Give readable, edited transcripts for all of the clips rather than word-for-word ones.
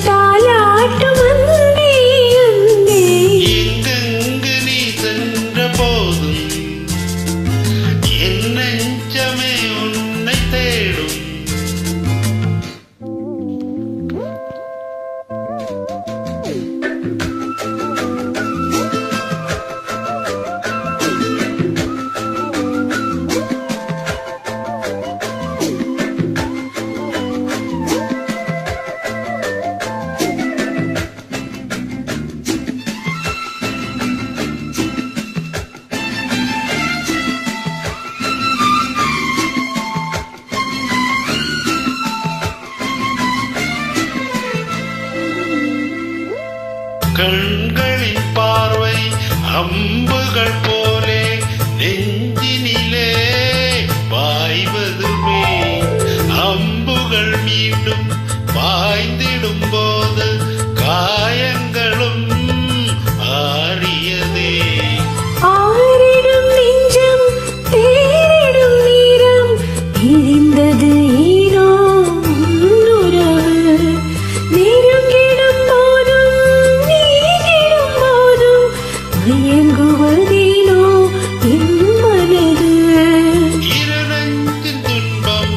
தாலாட்டும் அன்பே அன்பே எங்கெங்கு நீ சென்ற போதும் என் நெஞ்சமே உன்னை தேடும். கண்களின் பார்வை அம்புகள் போலே நெஞ்சினிலே பாய்வதுமே, அம்புகள் மீண்டும் பாய்ந்திடும் போது காயங்களும் ஆறியதே. ஆறிடும் நெஞ்சம் தேரிடும் நீரம் இருந்தது ஈரோ உறவு. நெருங்கிடும் போதும் நீங்கிடும் போதும் மயங்குவதேனோ என் மனது. இரு நெஞ்சின் துன்பம்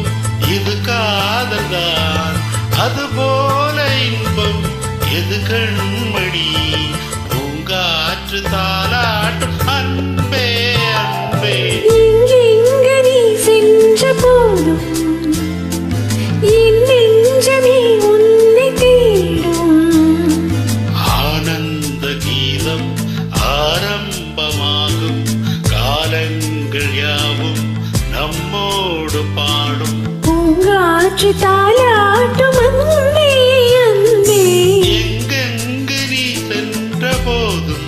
இது காதல்தான், அதுபோல இன்பம் எது கண்மணி. பூங்காற்று தாலாட்டும் அன்பே அன்பே எங்கெங்கு நீ சென்ற போதும் என் நெஞ்சமே உன்னை தேடும். ஆனந்த கீதம் ஆரம்பமாகும், காலங்கள் யாவும் நம்மோடு பாடும். பூங்காற்று தாலாட்டும் அன்பே அன்பே எங்கெங்கு நீ சென்ற போதும்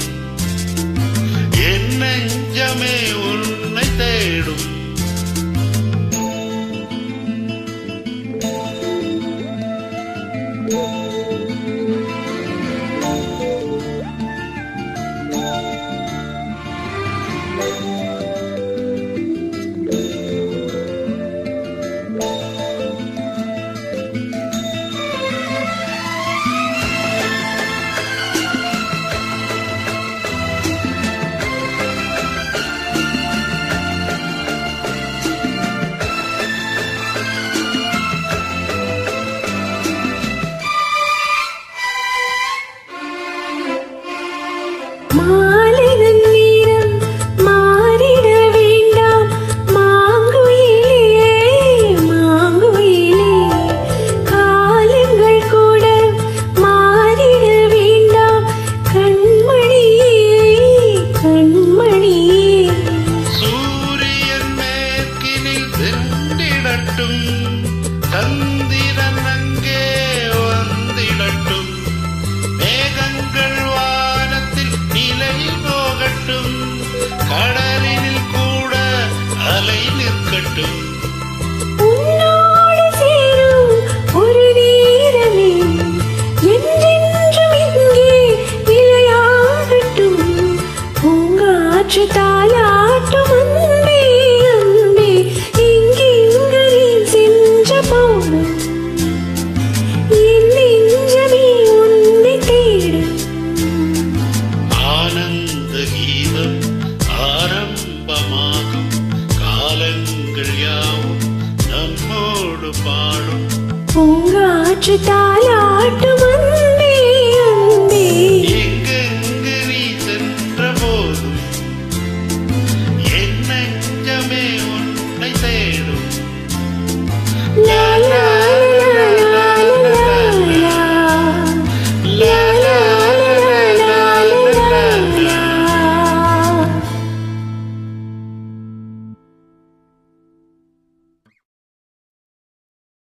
என் நெஞ்சமே உன்னை தேடும். மாலையின் நீரம் மாறிட வேண்டாம் மாங்குயிலே மாங்குயிலே. காலங்கள் கூட மாறிட வேண்டாம் கண்மணியே கண்மணியே. சூரியன் மேற்கினில் சென்றிடட்டும், சந்திரன் அங்கே வந்திடட்டும், மேகங்கள் வானத்தில் நிலை போகட்டும், கடலில் கூட அலை நிற்கட்டும். உன்னோடு சேரும் ஒரு நேரமே என்றென்றும் இங்கே நிலையாகட்டும். பூங்காற்று தாலாட்டும் அன்பே அன்பே எங்கெங்கு நீ சென்ற போதும் என் நெஞ்சமே உன்னை தேடும். ஆனந்த கீதம் ஆரம்பமாகும், காலங்கள் யாவும் நம்மோடு பாடும். பூங்காற்று தாலா